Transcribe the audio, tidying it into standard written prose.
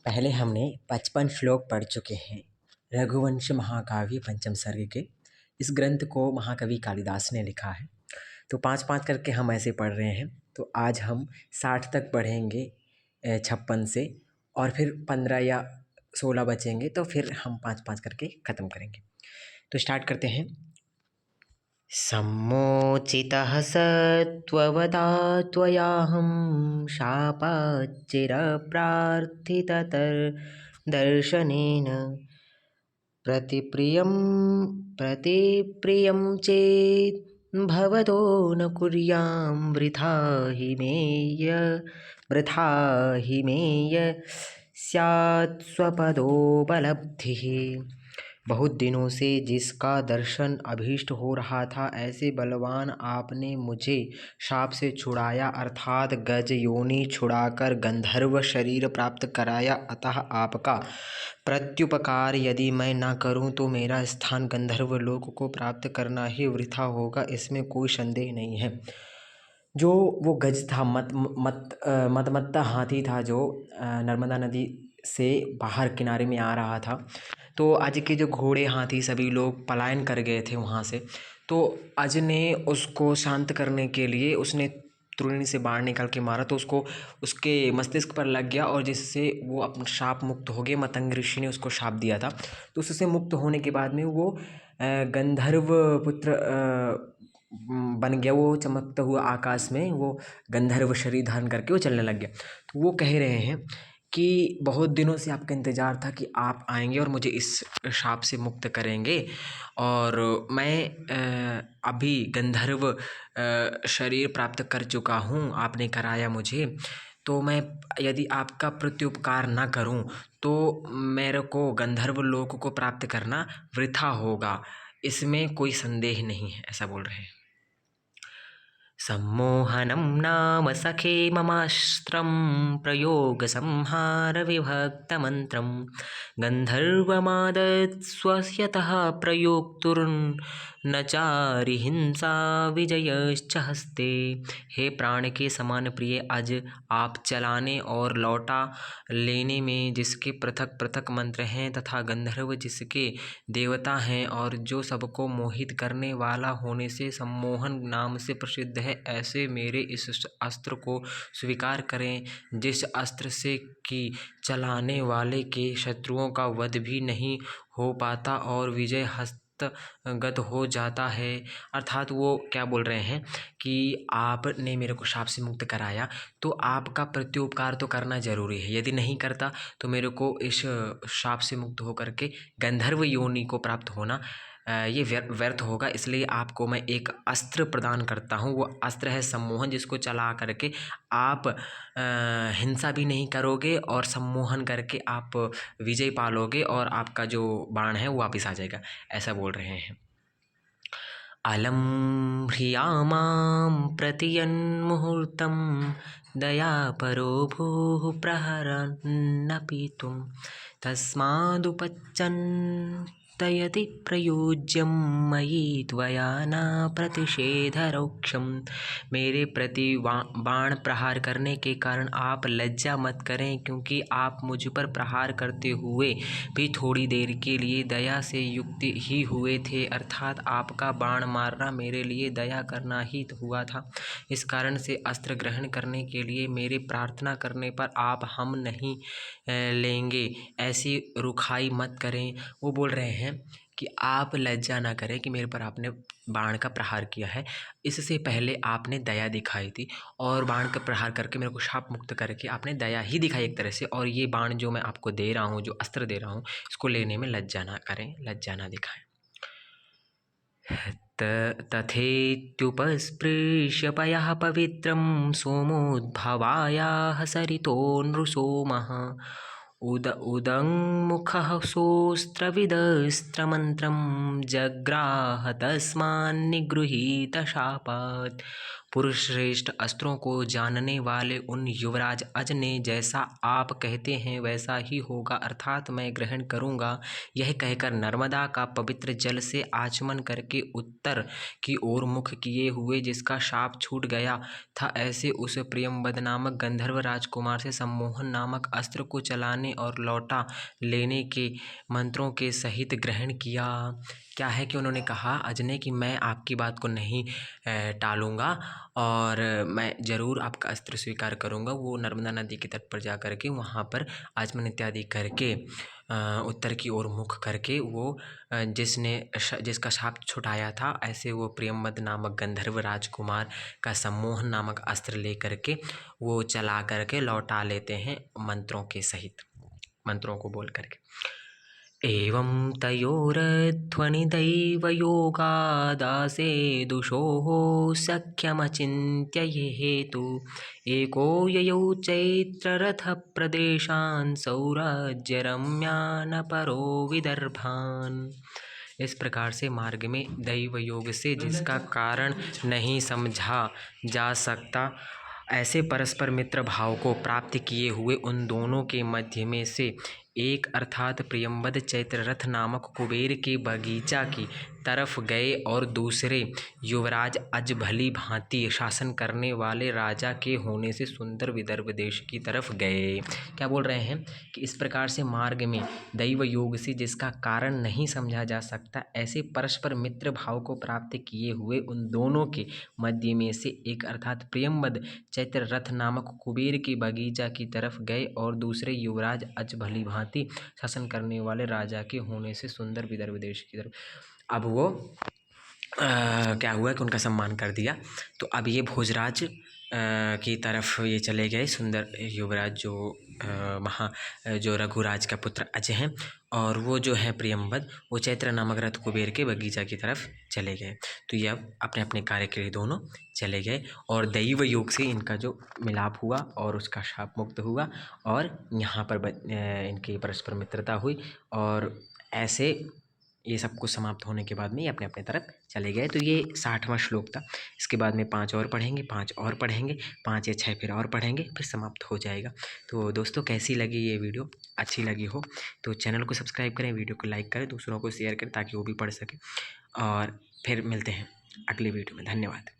पहले हमने 55 श्लोक पढ़ चुके हैं रघुवंश महाकाव्य पंचम सर्ग के। इस ग्रंथ को महाकवि कालिदास ने लिखा है। तो 5-5 करके हम ऐसे पढ़ रहे हैं। तो आज हम 60 तक पढ़ेंगे 56 से, और फिर 15 या 16 बचेंगे तो फिर हम 5-5 करके ख़त्म करेंगे। तो स्टार्ट करते हैं। सम्मोचितः सत्त्ववदा त्वयाहं शापाच्चिरप्रार्थितदर्शनेन प्रतिप्रियं चेत् भवतो न कुर्यां वृथा हि मे स्यात् स्वपदोपलब्धिः। बहुत दिनों से जिसका दर्शन अभीष्ट हो रहा था, ऐसे बलवान आपने मुझे शाप से छुड़ाया, अर्थात गज योनि छुड़ाकर गंधर्व शरीर प्राप्त कराया। अतः आपका प्रत्युपकार यदि मैं न करूं तो मेरा स्थान गंधर्व लोक को प्राप्त करना ही वृथा होगा, इसमें कोई संदेह नहीं है। जो वो गज था, मतमत्ता हाथी था, जो नर्मदा नदी से बाहर किनारे में आ रहा था। तो अज के जो घोड़े हाथी सभी लोग पलायन कर गए थे वहाँ से। तो अज ने उसको शांत करने के लिए उसने त्रिनेत्र से बाण निकाल के मारा, तो उसको उसके मस्तिष्क पर लग गया, और जिससे वो अपना शाप मुक्त हो गए। मतंग ऋषि ने उसको शाप दिया था। तो उससे मुक्त होने के बाद में वो गंधर्व पुत्र बन गया। वो चमकता हुआ आकाश में वो गंधर्व शरीर धारण करके वो चलने लग गया। तो वो कह रहे हैं कि बहुत दिनों से आपका इंतज़ार था कि आप आएंगे और मुझे इस शाप से मुक्त करेंगे, और मैं अभी गंधर्व शरीर प्राप्त कर चुका हूँ, आपने कराया मुझे। तो मैं यदि आपका प्रत्युपकार न करूँ तो मेरे को गंधर्व लोक को प्राप्त करना वृथा होगा, इसमें कोई संदेह नहीं है, ऐसा बोल रहे हैं। सम्मोहनं नाम सखे ममास्त्रं प्रयोगसंहारविभक्तमन्त्रं गन्धर्वमादत्स्वस्यतः प्रयोक्तुर्न चारिहिंसा विजयश्च हस्ते। हे प्राण के समान प्रिय, आज आप चलाने और लौटा लेने में जिसके पृथक पृथक मंत्र हैं, तथा गंधर्व जिसके देवता हैं, और जो सबको मोहित करने वाला होने से सम्मोहन नाम से प्रसिद्ध है, ऐसे मेरे इस अस्त्र को स्वीकार करें, जिस अस्त्र से कि चलाने वाले के शत्रुओं का वध भी नहीं हो पाता और विजय हस्तगत हो जाता है। अर्थात वो क्या बोल रहे हैं कि आपने मेरे को शाप से मुक्त कराया, तो आपका प्रत्युपकार तो करना जरूरी है। यदि नहीं करता तो मेरे को इस शाप से मुक्त होकर के गंधर्व योनि को प्राप्त होना ये व्यर्थ होगा। इसलिए आपको मैं एक अस्त्र प्रदान करता हूँ। वो अस्त्र है सम्मोहन, जिसको चला करके आप हिंसा भी नहीं करोगे, और सम्मोहन करके आप विजय पालोगे, और आपका जो बाण है वो वापिस आ जाएगा, ऐसा बोल रहे हैं। अलम ह्रियामां प्रतियन्मुहूर्तं दयापरो भूः प्रहरन्नपि तुं तस्मादुपच्चन्तयति प्रयोज्यं मयि त्वया न प्रतिषेधरोक्षम। मेरे प्रति बाण प्रहार करने के कारण आप लज्जा मत करें, क्योंकि आप मुझ पर प्रहार करते हुए भी थोड़ी देर के लिए दया से युक्त ही हुए थे, अर्थात आपका बाण मारना मेरे लिए दया करना ही हुआ था। इस कारण से अस्त्र ग्रहण करने के लिए मेरे प्रार्थना करने पर आप हम नहीं लेंगे, ऐसी रुखाई मत करें। वो बोल रहे हैं कि आप लज्जा ना करें कि मेरे पर आपने बाण का प्रहार किया है। इससे पहले आपने दया दिखाई थी, और बाण का प्रहार करके मेरे को शाप मुक्त करके आपने दया ही दिखाई एक तरह से। और ये बाण जो मैं आपको दे रहा हूँ, जो अस्त्र दे रहा हूँ, इसको लेने में लज्जा ना करें, लज्जा ना दिखाएं। तथेत्युपस्पृश्य पयः पवित्रं सोमोद्भवायाः सरितो नृसोमः उदङ्मुखः सोऽस्त्रविदस्त्रमन्त्रं जग्राह तस्मान्निगृहीत शापात्। पुरुष श्रेष्ठ अस्त्रों को जानने वाले उन युवराज अज ने जैसा आप कहते हैं वैसा ही होगा, अर्थात मैं ग्रहण करूँगा। यह कहकर नर्मदा का पवित्र जल से आचमन करके उत्तर की ओर मुख किए हुए जिसका शाप छूट गया था, ऐसे उस प्रियंवद नामक गंधर्व राजकुमार से सम्मोहन नामक अस्त्र को चलाने और लौटा लेने के मंत्रों के सहित ग्रहण किया। क्या है कि उन्होंने कहा अजने कि मैं आपकी बात को नहीं टालूंगा और मैं ज़रूर आपका अस्त्र स्वीकार करूंगा। वो नर्मदा नदी के तट पर जा कर के वहाँ पर आचमन इत्यादि करके उत्तर की ओर मुख करके वो जिसका शाप छुटाया था, ऐसे वो प्रियंवद नामक गंधर्व राजकुमार का सम्मोहन नामक अस्त्र ले करके वो चला करके लौटा लेते हैं मंत्रों के सहित, मंत्रों को बोल करके। एवं तयोरध्वनिदैवयोगादासे दुषोः सख्यमचिन्त्य ये हेतु एको ययौ चैत्ररथप्रदेशान् सौराज्यरम्यानपरो विदर्भान्। इस प्रकार से मार्ग में दैव योग से जिसका कारण नहीं समझा जा सकता, ऐसे परस्पर मित्र भाव को प्राप्त किए हुए उन दोनों के मध्य में से एक अर्थात प्रियंवद चैत्ररथ नामक कुबेर के बगीचा की तरफ गए और दूसरे युवराज अज भली भांति शासन करने वाले राजा के होने से सुंदर विदर्भ देश की तरफ गए। क्या बोल रहे हैं कि इस प्रकार से मार्ग में दैव योग से जिसका कारण नहीं समझा जा सकता, ऐसे परस्पर मित्र भाव को प्राप्त किए हुए उन दोनों के मध्य में से एक अर्थात प्रियंवद चैत्ररथ नामक कुबेर के बगीचा की तरफ गए और दूसरे युवराज अज भली भांति शासन करने वाले राजा के होने से सुंदर विदर्भ देश की तरफ। अब वो क्या हुआ कि उनका सम्मान कर दिया, तो अब ये भोजराज की तरफ ये चले गए, सुंदर युवराज जो रघुराज का पुत्र अजय हैं, और वो जो है प्रियंवद वो चैत्र नामक रथ कुबेर के बगीचा की तरफ चले गए। तो ये अब अपने अपने कार्य के लिए दोनों चले गए और दैव योग से इनका जो मिलाप हुआ और उसका शाप मुक्त हुआ और यहाँ पर इनकी परस्पर मित्रता हुई, और ऐसे ये सब कुछ समाप्त होने के बाद में ये अपने अपने तरफ चले गए। तो ये 60वां श्लोक था। इसके बाद में 5 और पढ़ेंगे, 5 और पढ़ेंगे, 5 या 6 फिर और पढ़ेंगे, फिर समाप्त हो जाएगा। तो दोस्तों कैसी लगी ये वीडियो? अच्छी लगी हो तो चैनल को सब्सक्राइब करें, वीडियो को लाइक करें, दूसरों को शेयर करें ताकि वो भी पढ़ सकें, और फिर मिलते हैं अगली वीडियो में। धन्यवाद।